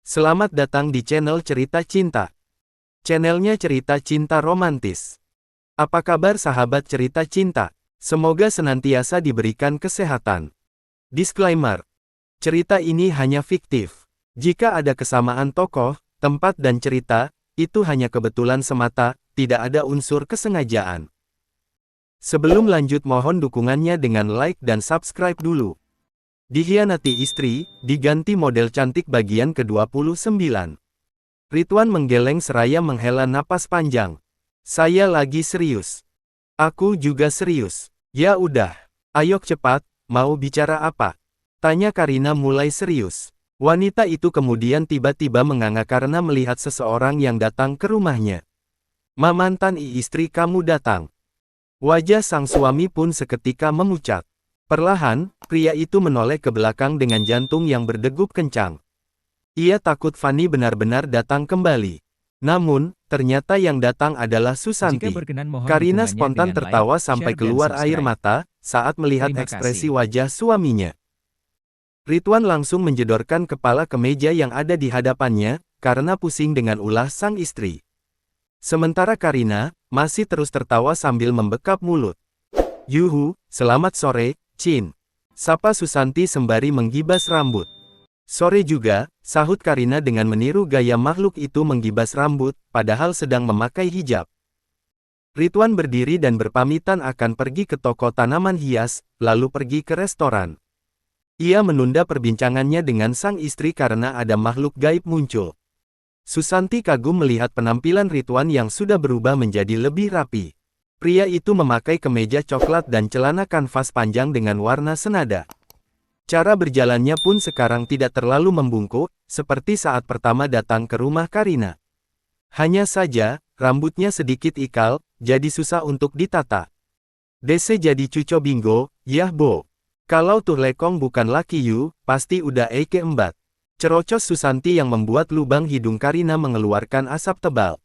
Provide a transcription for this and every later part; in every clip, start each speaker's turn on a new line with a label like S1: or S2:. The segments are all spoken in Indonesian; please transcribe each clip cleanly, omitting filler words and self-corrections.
S1: Selamat datang di channel Cerita Cinta. Channelnya cerita cinta romantis. Apa kabar sahabat cerita cinta? Semoga senantiasa diberikan kesehatan. Disclaimer. Cerita ini hanya fiktif. Jika ada kesamaan tokoh, tempat dan cerita, itu hanya kebetulan semata, tidak ada unsur kesengajaan. Sebelum lanjut mohon dukungannya dengan like dan subscribe dulu. Dikhianati istri, diganti model cantik bagian ke-29. Ridwan menggeleng seraya menghela napas panjang. Saya lagi serius. Aku juga serius. Ya udah. Ayo cepat, mau bicara apa? Tanya Karina mulai serius. Wanita itu kemudian tiba-tiba menganga karena melihat seseorang yang datang ke rumahnya. Mantan istri kamu datang. Wajah sang suami pun seketika memucat. Perlahan, pria itu menoleh ke belakang dengan jantung yang berdegup kencang. Ia takut Fanny benar-benar datang kembali. Namun, ternyata yang datang adalah Susanti. Karina spontan tertawa sampai keluar air mata saat melihat ekspresi wajah suaminya. Ridwan langsung menjedorkan kepala ke meja yang ada di hadapannya, karena pusing dengan ulah sang istri. Sementara Karina masih terus tertawa sambil membekap mulut. Yuhu, selamat sore, Cin. Sapa Susanti sembari menggibas rambut. Sore juga, sahut Karina dengan meniru gaya makhluk itu menggibas rambut, padahal sedang memakai hijab. Ridwan berdiri dan berpamitan akan pergi ke toko tanaman hias, lalu pergi ke restoran. Ia menunda perbincangannya dengan sang istri karena ada makhluk gaib muncul. Susanti kagum melihat penampilan Ridwan yang sudah berubah menjadi lebih rapi. Pria itu memakai kemeja coklat dan celana kanvas panjang dengan warna senada. Cara berjalannya pun sekarang tidak terlalu membungkuk, seperti saat pertama datang ke rumah Karina. Hanya saja, rambutnya sedikit ikal, jadi susah untuk ditata. Dese jadi cuco bingo, yah bo. Kalau tuh lekong bukan laki you, pasti udah eke embat. Cerocos Susanti yang membuat lubang hidung Karina mengeluarkan asap tebal.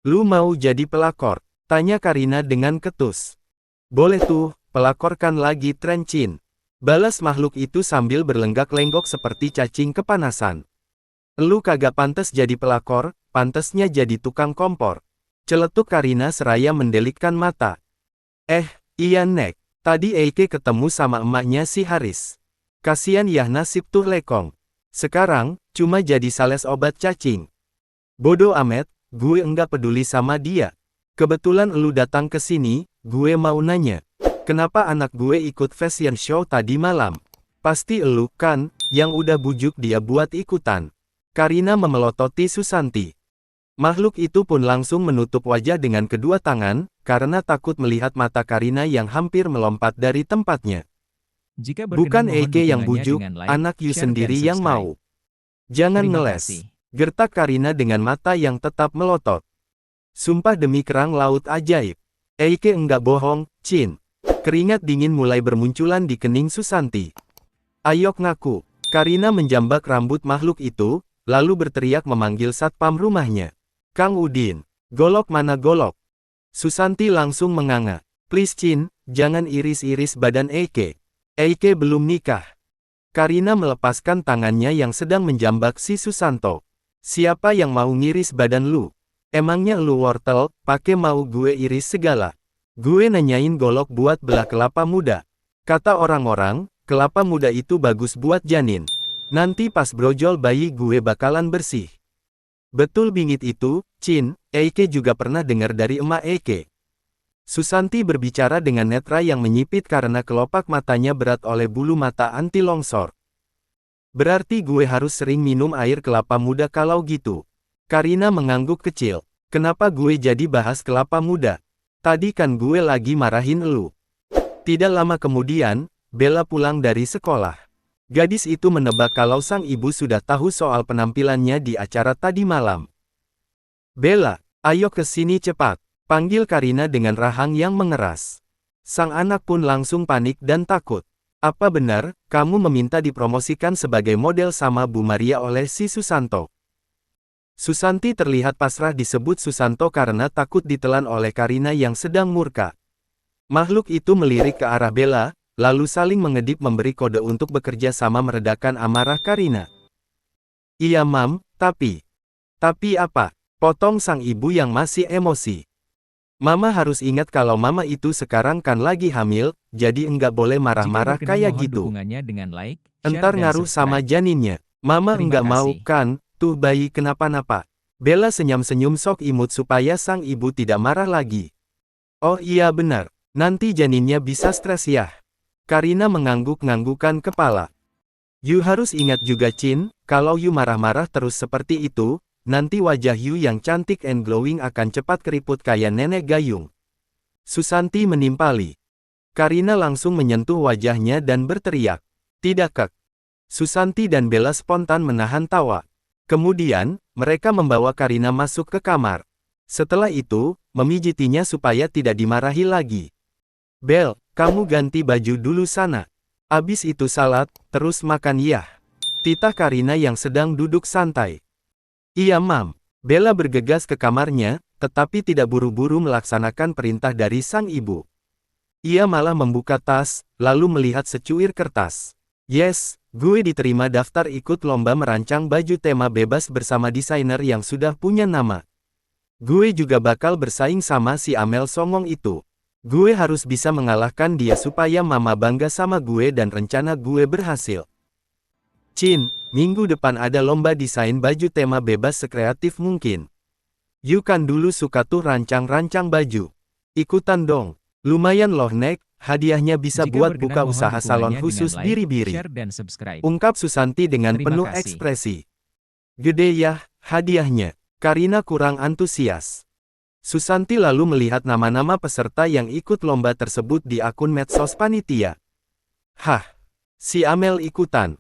S1: Lu mau jadi pelakor? Tanya Karina dengan ketus. Boleh tuh, pelakorkan lagi tren Cin. Balas makhluk itu sambil berlenggak-lenggok seperti cacing kepanasan. Lu kagak pantas jadi pelakor, pantesnya jadi tukang kompor. Celetuk Karina seraya mendelikkan mata. Iya nek, tadi Eike ketemu sama emaknya si Haris. Kasian yah nasib tuh lekong. Sekarang, cuma jadi sales obat cacing. Bodoh amat, gue enggak peduli sama dia. Kebetulan elu datang ke sini, gue mau nanya. Kenapa anak gue ikut fashion show tadi malam? Pasti elu, kan, yang udah bujuk dia buat ikutan. Karina memelototi Susanti. Makhluk itu pun langsung menutup wajah dengan kedua tangan, karena takut melihat mata Karina yang hampir melompat dari tempatnya. Bukan Eike yang bujuk, anak you sendiri yang mau. Jangan ngeles. Gertak Karina dengan mata yang tetap melotot. Sumpah demi kerang laut ajaib. Eike enggak bohong, Cin. Keringat dingin mulai bermunculan di kening Susanti. Ayok ngaku. Karina menjambak rambut makhluk itu, lalu berteriak memanggil satpam rumahnya. Kang Udin, golok mana golok? Susanti langsung menganga. Please Cin, jangan iris-iris badan Eike. Eike belum nikah. Karina melepaskan tangannya yang sedang menjambak si Susanto. Siapa yang mau ngiris badan lu? Emangnya lu wortel, pake mau gue iris segala? Gue nanyain golok buat belah kelapa muda. Kata orang-orang, kelapa muda itu bagus buat janin. Nanti pas brojol bayi gue bakalan bersih. Betul bingit itu, Cin, Eike juga pernah dengar dari emak Eike. Susanti berbicara dengan netra yang menyipit karena kelopak matanya berat oleh bulu mata anti longsor. Berarti gue harus sering minum air kelapa muda kalau gitu. Karina mengangguk kecil. Kenapa gue jadi bahas kelapa muda? Tadi kan gue lagi marahin elu. Tidak lama kemudian, Bella pulang dari sekolah. Gadis itu menebak kalau sang ibu sudah tahu soal penampilannya di acara tadi malam. Bella, ayo ke sini cepat, panggil Karina dengan rahang yang mengeras. Sang anak pun langsung panik dan takut. Apa benar, kamu meminta dipromosikan sebagai model sama Bu Maria oleh si Susanto? Susanti terlihat pasrah disebut Susanto karena takut ditelan oleh Karina yang sedang murka. Makhluk itu melirik ke arah Bella, lalu saling mengedip memberi kode untuk bekerja sama meredakan amarah Karina. Iya mam, Tapi apa? Potong sang ibu yang masih emosi. Mama harus ingat kalau mama itu sekarang kan lagi hamil, jadi enggak boleh
S2: Jika
S1: marah-marah
S2: berkenan
S1: kayak
S2: mohon
S1: gitu.
S2: dukungannya dengan like, share
S1: Entar
S2: dan
S1: ngaruh sama
S2: subscribe.
S1: janinnya. Mama
S2: Terima
S1: enggak mau
S2: kasih.
S1: kan, tuh bayi kenapa-napa. Bella senyum-senyum sok imut supaya sang ibu tidak marah lagi. Oh iya benar, nanti janinnya bisa stres ya. Karina mengangguk-nganggukkan kepala. You harus ingat juga Chin, kalau you marah-marah terus seperti itu, nanti wajah you yang cantik and glowing akan cepat keriput kayak nenek gayung. Susanti menimpali. Karina langsung menyentuh wajahnya dan berteriak. Tidak kek. Susanti dan Bella spontan menahan tawa. Kemudian, mereka membawa Karina masuk ke kamar. Setelah itu, memijitinya supaya tidak dimarahi lagi. Bel, kamu ganti baju dulu sana. Abis itu salat, terus makan ya. Titah Karina yang sedang duduk santai. Iya mam. Bella bergegas ke kamarnya, tetapi tidak buru-buru melaksanakan perintah dari sang ibu. Ia malah membuka tas, lalu melihat secuir kertas. Yes, gue diterima daftar ikut lomba merancang baju tema bebas bersama desainer yang sudah punya nama. Gue juga bakal bersaing sama si Amel songong itu. Gue harus bisa mengalahkan dia supaya mama bangga sama gue dan rencana gue berhasil. Chin, minggu depan ada lomba desain baju tema bebas sekreatif mungkin. You kan dulu suka tuh rancang-rancang baju. Ikutan dong. Lumayan loh Nek, hadiahnya bisa
S2: Jika
S1: buat
S2: berkenan
S1: buka
S2: mohon
S1: usaha salon
S2: dukungannya dengan
S1: khusus
S2: like,
S1: biri-biri.
S2: share dan subscribe.
S1: Ungkap Susanti dengan
S2: Terima
S1: penuh
S2: kasih.
S1: ekspresi. Gede ya, hadiahnya. Karina kurang antusias. Susanti lalu melihat nama-nama peserta yang ikut lomba tersebut di akun medsos panitia. Hah, si Amel ikutan.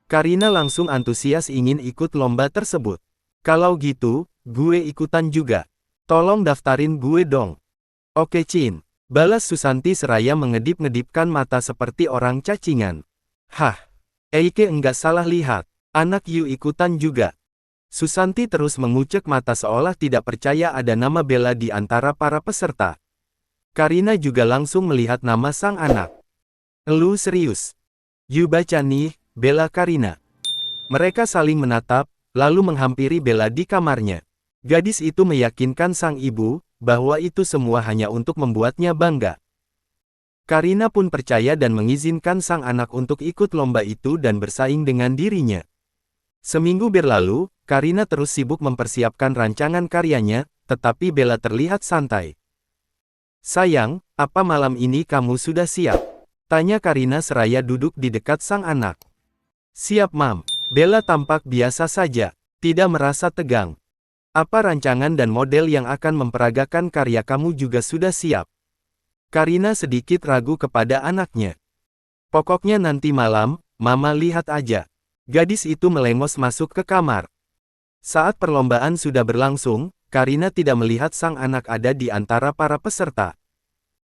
S1: Karina langsung antusias ingin ikut lomba tersebut. Kalau gitu, gue ikutan juga. Tolong daftarin gue dong. Oke Chin. Balas Susanti seraya mengedip-ngedipkan mata seperti orang cacingan. Hah, Eike enggak salah lihat. Anak you ikutan juga. Susanti terus mengucek mata seolah tidak percaya ada nama Bella di antara para peserta. Karina juga langsung melihat nama sang anak. Elu serius. You baca nih, Bella Karina. Mereka saling menatap, lalu menghampiri Bella di kamarnya. Gadis itu meyakinkan sang ibu, bahwa itu semua hanya untuk membuatnya bangga. Karina pun percaya dan mengizinkan sang anak untuk ikut lomba itu dan bersaing dengan dirinya. Seminggu berlalu, Karina terus sibuk mempersiapkan rancangan karyanya, tetapi Bella terlihat santai. Sayang, apa malam ini kamu sudah siap? Tanya Karina seraya duduk di dekat sang anak. Siap mam. Bella tampak biasa saja, tidak merasa tegang. Apa rancangan dan model yang akan memperagakan karya kamu juga sudah siap? Karina sedikit ragu kepada anaknya. Pokoknya nanti malam, mama lihat aja. Gadis itu melengos masuk ke kamar. Saat perlombaan sudah berlangsung, Karina tidak melihat sang anak ada di antara para peserta.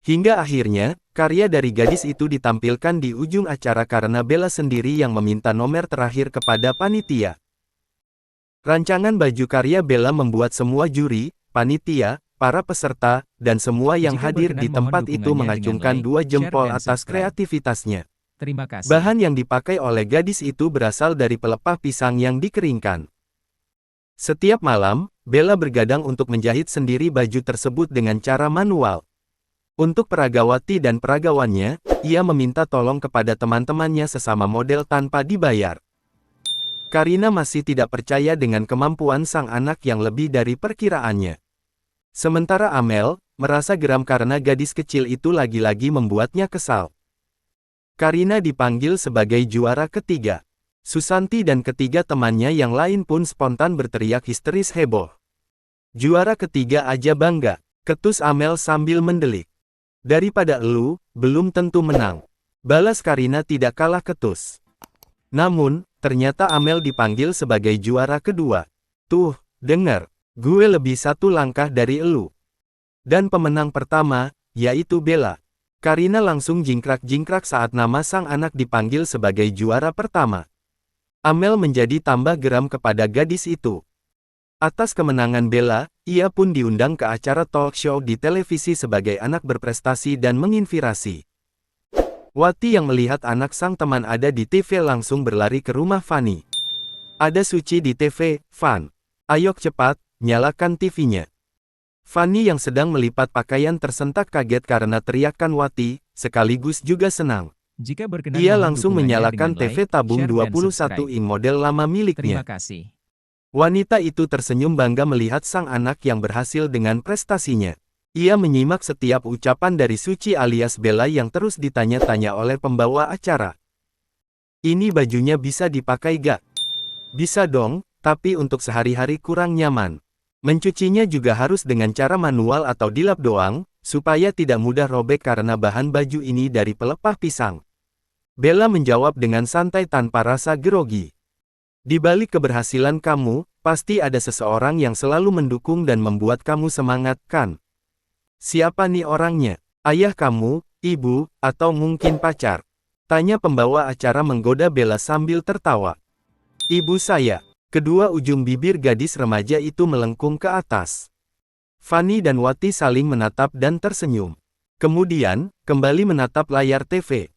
S1: Hingga akhirnya, karya dari gadis itu ditampilkan di ujung acara karena Bella sendiri yang meminta nomor terakhir kepada panitia. Rancangan baju karya Bella membuat semua juri, panitia, para peserta, dan semua yang
S2: Jika
S1: hadir
S2: berkenan
S1: di
S2: mohon
S1: tempat itu
S2: dukungannya
S1: mengacungkan
S2: dengan like,
S1: dua
S2: share
S1: jempol
S2: dan
S1: atas
S2: subscribe.
S1: kreativitasnya.
S2: Terima kasih.
S1: Bahan yang dipakai oleh gadis itu berasal dari pelepah pisang yang dikeringkan. Setiap malam, Bella bergadang untuk menjahit sendiri baju tersebut dengan cara manual. Untuk peragawati dan peragawannya, ia meminta tolong kepada teman-temannya sesama model tanpa dibayar. Karina masih tidak percaya dengan kemampuan sang anak yang lebih dari perkiraannya. Sementara Amel, merasa geram karena gadis kecil itu lagi-lagi membuatnya kesal. Karina dipanggil sebagai juara ketiga. Susanti dan ketiga temannya yang lain pun spontan berteriak histeris heboh. Juara ketiga aja bangga, ketus Amel sambil mendelik. Daripada elu, belum tentu menang. Balas Karina tidak kalah ketus. Namun, ternyata Amel dipanggil sebagai juara kedua. Tuh, dengar, gue lebih satu langkah dari elu. Dan pemenang pertama, yaitu Bella. Karina langsung jingkrak-jingkrak saat nama sang anak dipanggil sebagai juara pertama. Amel menjadi tambah geram kepada gadis itu. Atas kemenangan Bella, ia pun diundang ke acara talk show di televisi sebagai anak berprestasi dan menginspirasi. Wati yang melihat anak sang teman ada di TV langsung berlari ke rumah Fanny. Ada Suci di TV, Fan. Ayo cepat, nyalakan TV-nya. Fanny yang sedang melipat pakaian tersentak kaget karena teriakan Wati, sekaligus juga senang.
S2: Jika berkenan
S1: Ia
S2: mohon
S1: langsung
S2: dukungannya
S1: menyalakan
S2: dengan
S1: TV
S2: like,
S1: tabung
S2: share, dan
S1: 21
S2: subscribe.
S1: in model lama miliknya.
S2: Terima kasih.
S1: Wanita itu tersenyum bangga melihat sang anak yang berhasil dengan prestasinya. Ia menyimak setiap ucapan dari Suci alias Bella yang terus ditanya-tanya oleh pembawa acara. Ini bajunya bisa dipakai gak? Bisa dong, tapi untuk sehari-hari kurang nyaman. Mencucinya juga harus dengan cara manual atau dilap doang, supaya tidak mudah robek karena bahan baju ini dari pelepah pisang. Bella menjawab dengan santai tanpa rasa grogi. Di balik keberhasilan kamu, pasti ada seseorang yang selalu mendukung dan membuat kamu semangat, kan? Siapa nih orangnya? Ayah kamu, ibu, atau mungkin pacar? Tanya pembawa acara menggoda Bella sambil tertawa. Ibu saya. Kedua ujung bibir gadis remaja itu melengkung ke atas. Fanny dan Wati saling menatap dan tersenyum. Kemudian, kembali menatap layar TV.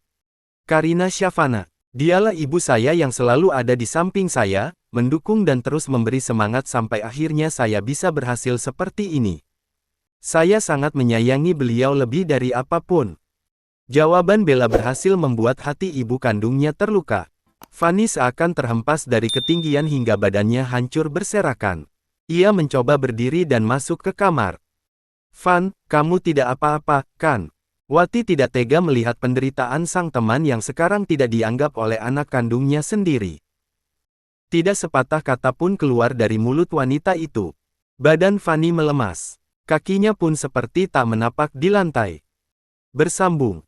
S1: Karina Syafana. Dialah ibu saya yang selalu ada di samping saya, mendukung dan terus memberi semangat sampai akhirnya saya bisa berhasil seperti ini. Saya sangat menyayangi beliau lebih dari apapun. Jawaban Bella berhasil membuat hati ibu kandungnya terluka. Fanny seakan terhempas dari ketinggian hingga badannya hancur berserakan. Ia mencoba berdiri dan masuk ke kamar. Fan, kamu tidak apa-apa, kan? Wati tidak tega melihat penderitaan sang teman yang sekarang tidak dianggap oleh anak kandungnya sendiri. Tidak sepatah kata pun keluar dari mulut wanita itu. Badan Fanny melemas. Kakinya pun seperti tak menapak di lantai. Bersambung.